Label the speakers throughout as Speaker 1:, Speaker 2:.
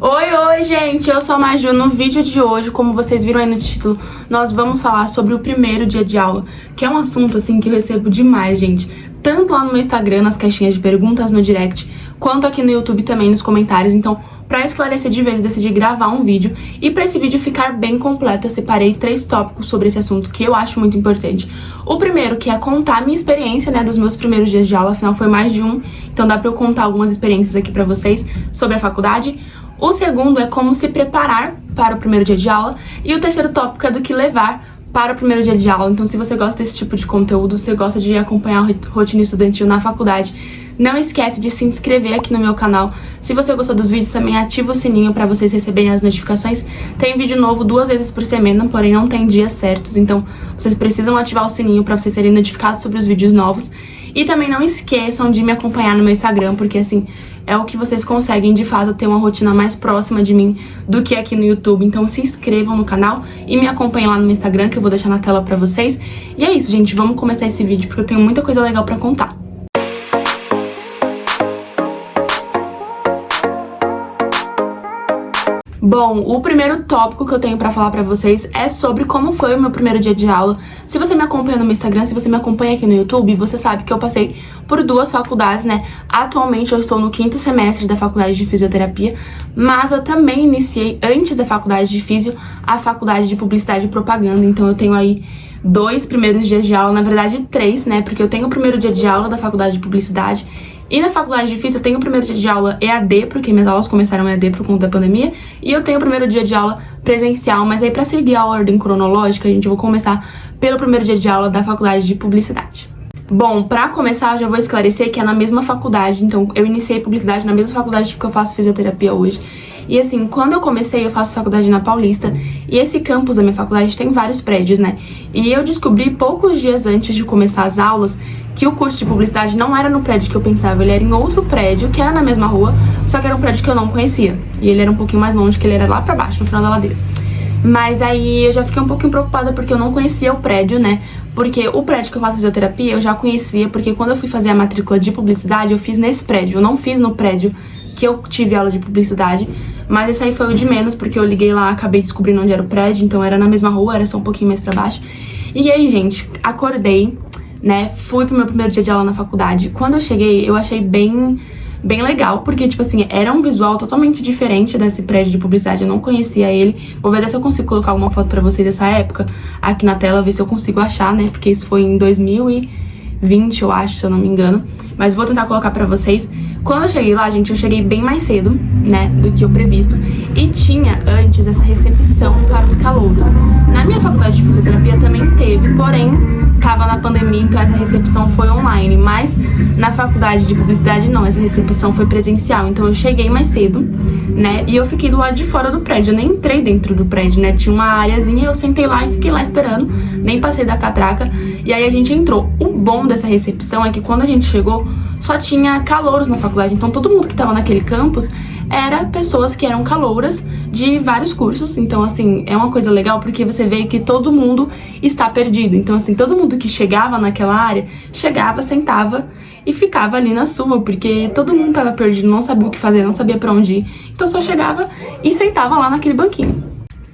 Speaker 1: Oi, gente, eu sou a Maju. No vídeo de hoje, como vocês viram aí no título, nós vamos falar sobre o primeiro dia de aula, que é um assunto, assim, que eu recebo demais, gente. Tanto lá no meu Instagram, nas caixinhas de perguntas no direct, quanto aqui no YouTube também, nos comentários. Então, pra esclarecer de vez, eu decidi gravar um vídeo. E pra esse vídeo ficar bem completo, eu separei 3 tópicos sobre esse assunto que eu acho muito importante. O primeiro, que é contar a minha experiência, né, dos meus primeiros dias de aula. Afinal, foi mais de um, então dá pra eu contar algumas experiências aqui pra vocês sobre a faculdade. O segundo é como se preparar para o primeiro dia de aula. E o terceiro tópico é do que levar para o primeiro dia de aula. Então, se você gosta desse tipo de conteúdo, se você gosta de acompanhar a rotina estudantil na faculdade, não esquece de se inscrever aqui no meu canal. Se você gostou dos vídeos, também ativa o sininho para vocês receberem as notificações. Tem vídeo novo 2 vezes por semana, porém não tem dias certos. Então, vocês precisam ativar o sininho para vocês serem notificados sobre os vídeos novos. E também não esqueçam de me acompanhar no meu Instagram, porque assim, é o que vocês conseguem de fato ter uma rotina mais próxima de mim do que aqui no YouTube. Então se inscrevam no canal e me acompanhem lá no meu Instagram, que eu vou deixar na tela pra vocês. E é isso, gente, vamos começar esse vídeo porque eu tenho muita coisa legal pra contar. Bom, o primeiro tópico que eu tenho pra falar pra vocês é sobre como foi o meu primeiro dia de aula. Se você me acompanha no meu Instagram, se você me acompanha aqui no YouTube, você sabe que eu passei por 2 faculdades, né? Atualmente eu estou no 5º semestre da faculdade de fisioterapia, mas eu também iniciei, antes da faculdade de fisio, a faculdade de publicidade e propaganda. Então eu tenho aí 2 primeiros dias de aula, na verdade 3, né? Porque eu tenho o primeiro dia de aula da faculdade de publicidade. E na faculdade de física eu tenho o primeiro dia de aula EAD, porque minhas aulas começaram EAD por conta da pandemia. E eu tenho o primeiro dia de aula presencial, mas aí pra seguir a ordem cronológica, gente, eu vou começar pelo primeiro dia de aula da faculdade de publicidade. Bom, pra começar, eu já vou esclarecer que é na mesma faculdade. Então, eu iniciei publicidade na mesma faculdade que eu faço fisioterapia hoje. E assim, quando eu comecei, eu faço faculdade na Paulista. E esse campus da minha faculdade tem vários prédios, né? E eu descobri poucos dias antes de começar as aulas que o curso de publicidade não era no prédio que eu pensava. Ele era em outro prédio, que era na mesma rua, só que era um prédio que eu não conhecia. E ele era um pouquinho mais longe, que ele era lá pra baixo, no final da ladeira. Mas aí eu já fiquei um pouquinho preocupada porque eu não conhecia o prédio, né? Porque o prédio que eu faço fisioterapia eu já conhecia, porque quando eu fui fazer a matrícula de publicidade, eu fiz nesse prédio. Eu não fiz no prédio que eu tive aula de publicidade, mas esse aí foi o de menos, porque eu liguei lá, acabei descobrindo onde era o prédio, então era na mesma rua, era só um pouquinho mais pra baixo. E aí, gente, acordei, né, fui pro meu primeiro dia de aula na faculdade. Quando eu cheguei, eu achei bem legal, porque, tipo assim, era um visual totalmente diferente desse prédio de publicidade, eu não conhecia ele. Vou ver se eu consigo colocar alguma foto pra vocês dessa época aqui na tela, ver se eu consigo achar, né, porque isso foi em 2020, eu acho, se eu não me engano. Mas vou tentar colocar pra vocês. Quando eu cheguei lá, gente, eu cheguei bem mais cedo, né, do que o previsto. E tinha antes essa recepção para os calouros. Na minha faculdade de fisioterapia também teve, porém tava na pandemia, então essa recepção foi online. Mas na faculdade de publicidade não, essa recepção foi presencial. Então eu cheguei mais cedo, né, e eu fiquei do lado de fora do prédio. Eu nem entrei dentro do prédio, né, tinha uma areazinha, eu sentei lá e fiquei lá esperando. Nem passei da catraca, e aí a gente entrou. O bom dessa recepção é que quando a gente chegou, só tinha calouros na faculdade. Então todo mundo que tava naquele campus era pessoas que eram calouras de vários cursos. Então, assim, é uma coisa legal porque você vê que todo mundo está perdido. Então, assim, todo mundo que chegava naquela área, chegava, sentava e ficava ali na sua, porque todo mundo tava perdido, não sabia o que fazer, não sabia pra onde ir. Então só chegava e sentava lá naquele banquinho.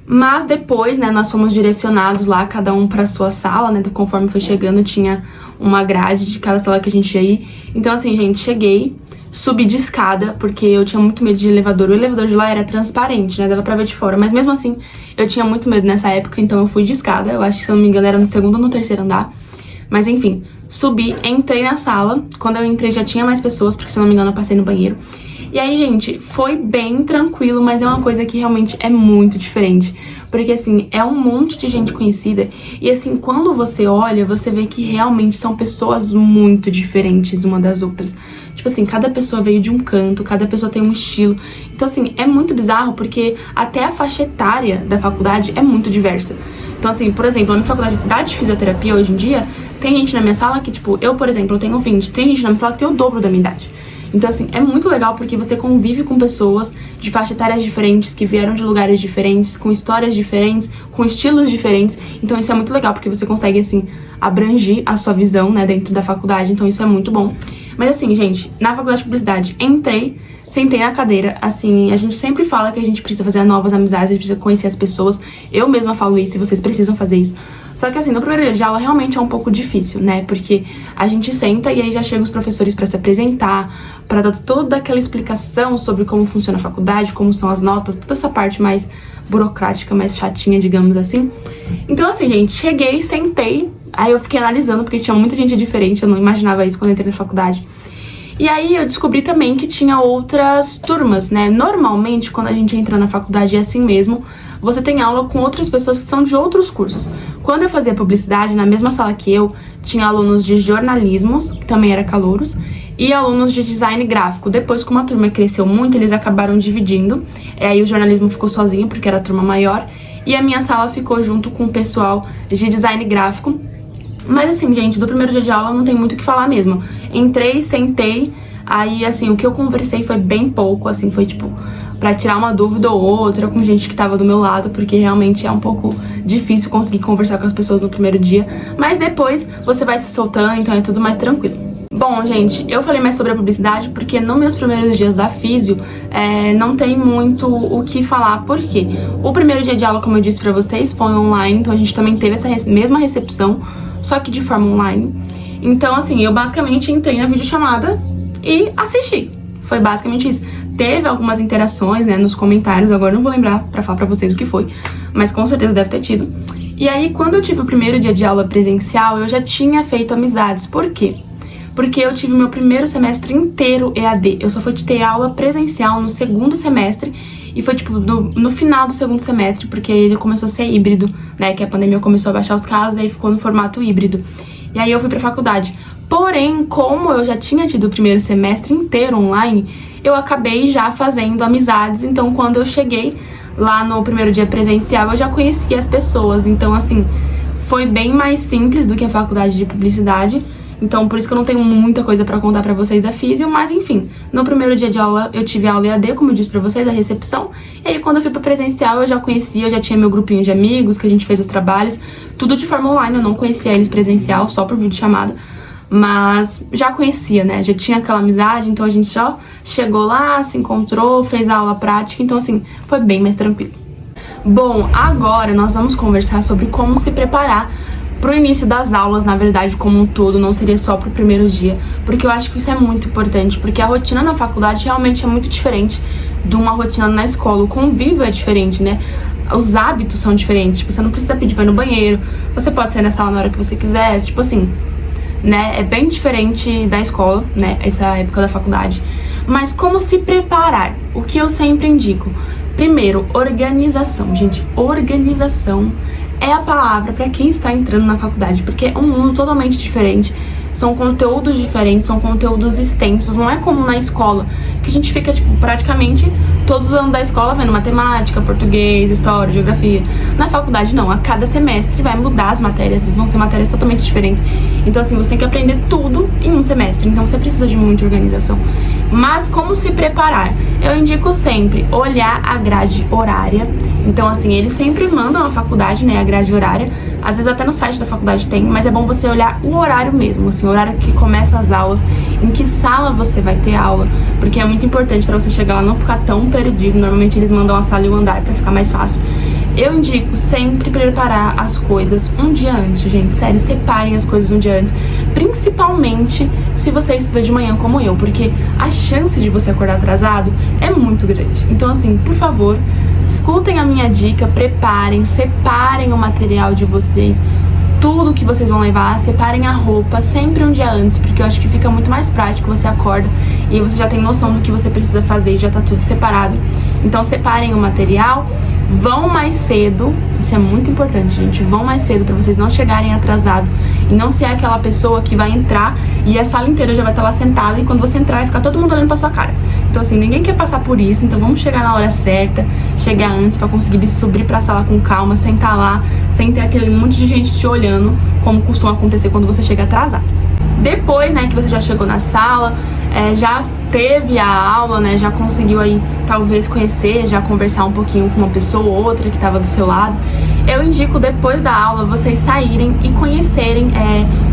Speaker 1: Mas depois, né, nós fomos direcionados lá, cada um pra sua sala, né, conforme foi chegando tinha uma grade de cada sala que a gente ia ir. Então assim, gente, cheguei, subi de escada, porque eu tinha muito medo de elevador. O elevador de lá era transparente, né, dava pra ver de fora, mas mesmo assim, eu tinha muito medo nessa época, então eu fui de escada. Eu acho que, se eu não me engano, era no 2º ou no 3º andar. Mas enfim, subi, entrei na sala. Quando eu entrei já tinha mais pessoas, porque se eu não me engano eu passei no banheiro. E aí, gente, foi bem tranquilo, mas é uma coisa que realmente é muito diferente. Porque, assim, é um monte de gente conhecida e, assim, quando você olha, você vê que realmente são pessoas muito diferentes uma das outras. Tipo assim, cada pessoa veio de um canto, cada pessoa tem um estilo. Então, assim, é muito bizarro porque até a faixa etária da faculdade é muito diversa. Então, assim, por exemplo, a minha faculdade de fisioterapia hoje em dia, tem gente na minha sala que, tipo, eu, por exemplo, eu tenho 20, tem gente na minha sala que tem o dobro da minha idade. Então, assim, é muito legal porque você convive com pessoas de faixa etárias diferentes, que vieram de lugares diferentes, com histórias diferentes, com estilos diferentes. Então, isso é muito legal porque você consegue, assim, abranger a sua visão, né, dentro da faculdade. Então, isso é muito bom. Mas assim, gente, na faculdade de publicidade, entrei, sentei na cadeira, assim, a gente sempre fala que a gente precisa fazer novas amizades, a gente precisa conhecer as pessoas. Eu mesma falo isso e vocês precisam fazer isso. Só que assim, no primeiro dia de aula realmente é um pouco difícil, né? Porque a gente senta e aí já chegam os professores pra se apresentar, pra dar toda aquela explicação sobre como funciona a faculdade, como são as notas, toda essa parte mais burocrática, mais chatinha, digamos assim. Então assim, gente, cheguei, sentei, aí eu fiquei analisando, porque tinha muita gente diferente, eu não imaginava isso quando eu entrei na faculdade. E aí eu descobri também que tinha outras turmas, né? Normalmente, quando a gente entra na faculdade é assim mesmo, você tem aula com outras pessoas que são de outros cursos. Quando eu fazia publicidade, na mesma sala que eu, tinha alunos de jornalismo, que também era calouros, e alunos de design gráfico. Depois, como a turma cresceu muito, eles acabaram dividindo. Aí o jornalismo ficou sozinho, porque era a turma maior, e a minha sala ficou junto com o pessoal de design gráfico. Mas assim, gente, do primeiro dia de aula não tem muito o que falar mesmo. Entrei, sentei, aí assim, o que eu conversei foi bem pouco, assim, foi tipo pra tirar uma dúvida ou outra com gente que tava do meu lado, porque realmente é um pouco difícil conseguir conversar com as pessoas no primeiro dia. Mas depois você vai se soltando, então é tudo mais tranquilo. Bom, gente, eu falei mais sobre a publicidade porque nos meus primeiros dias da físio não tem muito o que falar, porque o primeiro dia de aula, como eu disse pra vocês, foi online, então a gente também teve essa mesma recepção, só que de forma online. Então, assim, eu basicamente entrei na videochamada e assisti. Foi basicamente isso. Teve algumas interações, né, nos comentários, agora eu não vou lembrar pra falar pra vocês o que foi, mas com certeza deve ter tido. E aí, quando eu tive o primeiro dia de aula presencial, eu já tinha feito amizades. Por quê? Porque eu tive meu primeiro semestre inteiro EAD. Eu só fui ter aula presencial no segundo semestre, e foi tipo no final do segundo semestre, porque ele começou a ser híbrido, né, que a pandemia começou a baixar os casos, e aí ficou no formato híbrido. E aí eu fui pra faculdade. Porém, como eu já tinha tido o primeiro semestre inteiro online, eu acabei já fazendo amizades. Então, quando eu cheguei lá no primeiro dia presencial, eu já conhecia as pessoas. Então, assim, foi bem mais simples do que a faculdade de publicidade. Então, por isso que eu não tenho muita coisa pra contar pra vocês da físio, mas enfim, no primeiro dia de aula eu tive aula EAD, como eu disse pra vocês, da recepção, e aí quando eu fui pra presencial eu já conhecia, eu já tinha meu grupinho de amigos, que a gente fez os trabalhos, tudo de forma online, eu não conhecia eles presencial, só por videochamada, mas já conhecia, né, já tinha aquela amizade, então a gente já chegou lá, se encontrou, fez a aula prática, então assim, foi bem mais tranquilo. Bom, agora nós vamos conversar sobre como se preparar pro início das aulas, na verdade, como um todo, não seria só pro primeiro dia, porque eu acho que isso é muito importante, porque a rotina na faculdade realmente é muito diferente de uma rotina na escola, o convívio é diferente, né? Os hábitos são diferentes, tipo, você não precisa pedir pra ir no banheiro, você pode sair na sala na hora que você quiser, tipo assim, né? É bem diferente da escola, né? Essa época da faculdade. Mas como se preparar? O que eu sempre indico? Primeiro, organização, gente. Organização é a palavra para quem está entrando na faculdade, porque é um mundo totalmente diferente, são conteúdos diferentes, são conteúdos extensos, não é como na escola, que a gente fica, tipo, praticamente todos os anos da escola vendo matemática, português, história, geografia. Na faculdade não, a cada semestre vai mudar as matérias, vão ser matérias totalmente diferentes, então assim, você tem que aprender tudo em um semestre, então você precisa de muita organização. Mas como se preparar? Eu indico sempre olhar a grade horária. Então assim, eles sempre mandam a faculdade, né, a grade horária, às vezes até no site da faculdade tem, mas é bom você olhar o horário mesmo, assim, o horário que começa as aulas, em que sala você vai ter aula, porque é muito importante pra você chegar lá e não ficar tão perdido. Normalmente eles mandam a sala e o andar pra ficar mais fácil. Eu indico sempre preparar as coisas um dia antes, gente, sério, separem as coisas um dia antes, principalmente se você estuda de manhã como eu, porque a chance de você acordar atrasado é muito grande. Então assim, por favor, escutem a minha dica, preparem, separem o material de vocês, tudo que vocês vão levar, separem a roupa sempre um dia antes, porque eu acho que fica muito mais prático, você acorda e você já tem noção do que você precisa fazer e já tá tudo separado. Então separem o material, vão mais cedo, isso é muito importante, gente, vão mais cedo pra vocês não chegarem atrasados e não ser aquela pessoa que vai entrar e a sala inteira já vai estar lá sentada e quando você entrar vai ficar todo mundo olhando pra sua cara. Então assim, ninguém quer passar por isso, então vamos chegar na hora certa, chegar antes pra conseguir subir pra sala com calma, sentar lá, sem ter aquele monte de gente te olhando, como costuma acontecer quando você chega atrasado. Depois, né, que você já chegou na sala, já teve a aula, né, já conseguiu aí talvez conhecer, já conversar um pouquinho com uma pessoa ou outra que estava do seu lado, eu indico depois da aula vocês saírem e conhecerem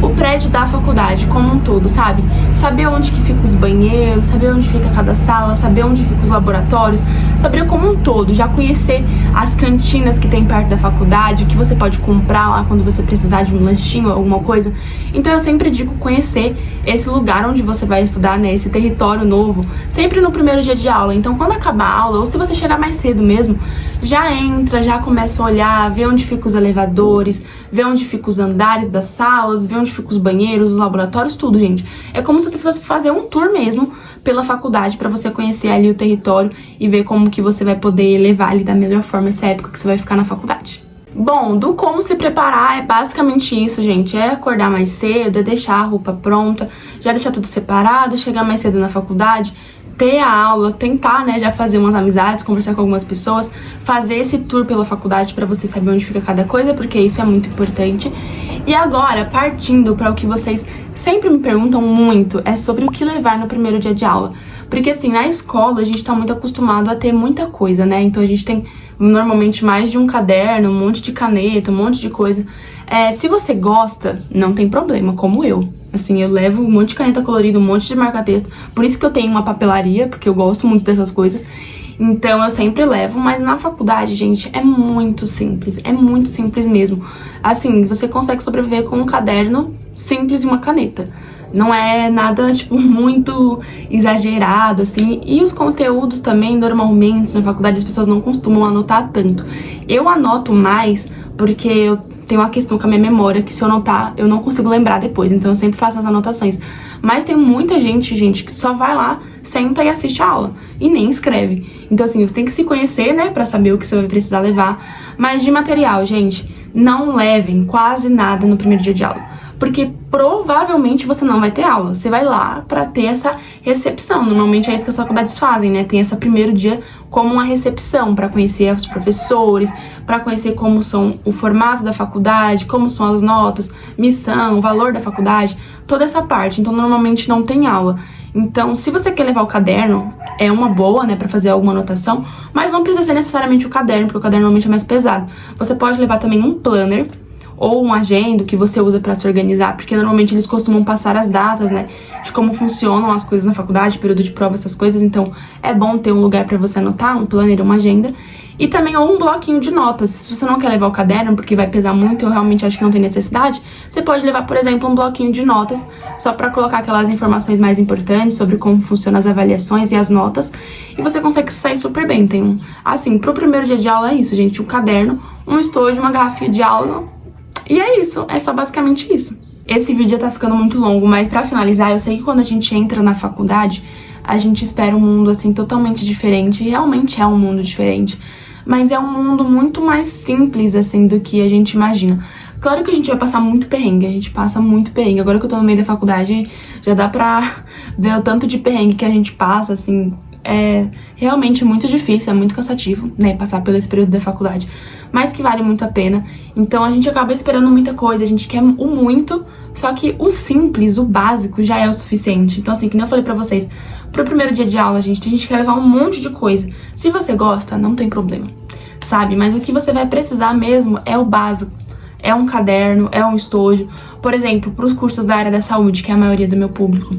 Speaker 1: o prédio da faculdade como um todo, sabe? Saber onde que fica os banheiros, saber onde fica cada sala, saber onde fica os laboratórios, saber como um todo, já conhecer as cantinas que tem perto da faculdade, o que você pode comprar lá quando você precisar de um lanchinho ou alguma coisa. Então eu sempre digo conhecer esse lugar onde você vai estudar, né, esse território novo, sempre no primeiro dia de aula. Então quando acabar a aula, ou se você chegar mais cedo mesmo, já entra, já começa a olhar, ver onde ficam os elevadores, ver onde ficam os andares das salas, ver onde ficam os banheiros, os laboratórios, tudo, gente. É como se você fosse fazer um tour mesmo pela faculdade pra você conhecer ali o território e ver como que você vai poder levar ali da melhor forma essa época que você vai ficar na faculdade. Bom, do como se preparar é basicamente isso, gente. É acordar mais cedo, é deixar a roupa pronta, já deixar tudo separado, chegar mais cedo na faculdade, ter a aula, tentar, né, já fazer umas amizades, conversar com algumas pessoas, fazer esse tour pela faculdade pra você saber onde fica cada coisa, porque isso é muito importante. E agora, partindo para o que vocês sempre me perguntam muito, é sobre o que levar no primeiro dia de aula. Porque assim, na escola a gente tá muito acostumado a ter muita coisa, né? Então a gente tem normalmente mais de um caderno, um monte de caneta, um monte de coisa. Se você gosta, não tem problema, como eu. Assim, eu levo um monte de caneta colorida, um monte de marca-texto. Por isso que eu tenho uma papelaria, porque eu gosto muito dessas coisas. Então eu sempre levo, mas na faculdade, gente, é muito simples mesmo. Assim, você consegue sobreviver com um caderno simples e uma caneta. Não é nada, tipo, muito exagerado, assim. E os conteúdos também, normalmente, na faculdade, as pessoas não costumam anotar tanto. Eu anoto mais porque eu tenho uma questão com a minha memória, que se eu anotar, eu não consigo lembrar depois. Então eu sempre faço as anotações. Mas tem muita gente, que só vai lá, senta e assiste a aula. E nem escreve. Então, assim, você tem que se conhecer, né, pra saber o que você vai precisar levar. Mas de material, gente, não levem quase nada no primeiro dia de aula. Porque provavelmente você não vai ter aula. Você vai lá pra ter essa recepção. Normalmente é isso que as faculdades fazem, né? Tem esse primeiro dia como uma recepção, pra conhecer os professores, pra conhecer como são o formato da faculdade, como são as notas, missão, valor da faculdade, toda essa parte. Então normalmente não tem aula. Então, se você quer levar o caderno, é uma boa, né, pra fazer alguma anotação, mas não precisa ser necessariamente o caderno, porque o caderno normalmente é mais pesado. Você pode levar também um planner, ou um agenda que você usa pra se organizar, porque normalmente eles costumam passar as datas, né, de como funcionam as coisas na faculdade, período de prova, essas coisas, então é bom ter um lugar pra você anotar, um planner, uma agenda, e também ou um bloquinho de notas. Se você não quer levar o caderno, porque vai pesar muito, eu realmente acho que não tem necessidade, você pode levar, por exemplo, um bloquinho de notas, só pra colocar aquelas informações mais importantes sobre como funcionam as avaliações e as notas, e você consegue sair super bem. Tem assim, pro primeiro dia de aula é isso, gente, um caderno, um estojo, uma garrafinha de aula. E é isso, é só basicamente isso. Esse vídeo já tá ficando muito longo, mas pra finalizar, eu sei que quando a gente entra na faculdade, a gente espera um mundo, assim, totalmente diferente. E realmente é um mundo diferente. Mas é um mundo muito mais simples, assim, do que a gente imagina. Claro que a gente vai passar muito perrengue, a gente passa muito perrengue. Agora que eu tô no meio da faculdade, já dá pra ver o tanto de perrengue que a gente passa, assim. É realmente muito difícil, é muito cansativo, né, passar por esse período da faculdade, mas que vale muito a pena. Então a gente acaba esperando muita coisa, a gente quer o muito, só que o simples, o básico já é o suficiente. Então assim, que nem eu falei pra vocês, pro primeiro dia de aula, a gente quer levar um monte de coisa. Se você gosta, não tem problema, sabe? Mas o que você vai precisar mesmo é o básico. É um caderno, é um estojo. Por exemplo, pros cursos da área da saúde, que é a maioria do meu público.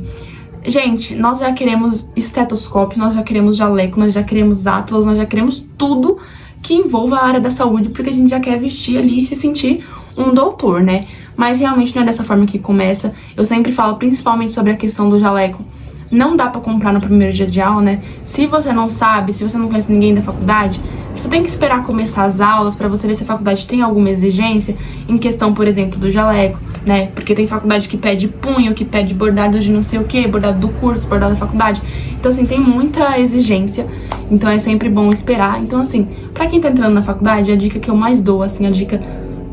Speaker 1: Gente, nós já queremos estetoscópio, nós já queremos jaleco, nós já queremos atlas, nós já queremos tudo que envolva a área da saúde, porque a gente já quer vestir ali e se sentir um doutor, né? Mas realmente não é dessa forma que começa. Eu sempre falo principalmente sobre a questão do jaleco. Não dá pra comprar no primeiro dia de aula, né? Se você não sabe, se você não conhece ninguém da faculdade, você tem que esperar começar as aulas pra você ver se a faculdade tem alguma exigência em questão, por exemplo, do jaleco, né? Porque tem faculdade que pede punho, que pede bordado de não sei o que, bordado do curso, bordado da faculdade. Então, assim, tem muita exigência. Então, é sempre bom esperar. Então, assim, pra quem tá entrando na faculdade, a dica que eu mais dou, assim, a dica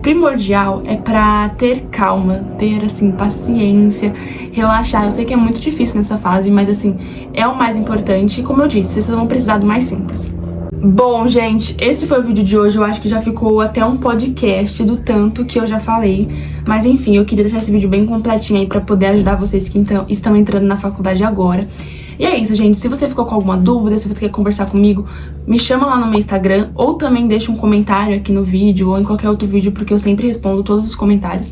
Speaker 1: primordial é pra ter calma, ter, assim, paciência, relaxar. Eu sei que é muito difícil nessa fase, mas, assim, é o mais importante. E, como eu disse, vocês vão precisar do mais simples. Bom, gente, esse foi o vídeo de hoje. Eu acho que já ficou até um podcast do tanto que eu já falei. Mas, enfim, eu queria deixar esse vídeo bem completinho aí pra poder ajudar vocês que estão entrando na faculdade agora. E é isso, gente. Se você ficou com alguma dúvida, se você quer conversar comigo, me chama lá no meu Instagram ou também deixa um comentário aqui no vídeo ou em qualquer outro vídeo, porque eu sempre respondo todos os comentários.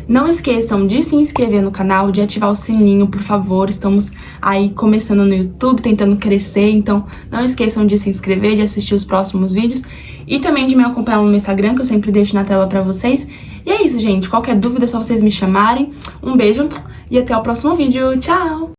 Speaker 1: Não esqueçam de se inscrever no canal, de ativar o sininho, por favor. Estamos aí começando no YouTube, tentando crescer, então não esqueçam de se inscrever, de assistir os próximos vídeos e também de me acompanhar no meu Instagram, que eu sempre deixo na tela pra vocês. E é isso, gente. Qualquer dúvida é só vocês me chamarem. Um beijo e até o próximo vídeo. Tchau!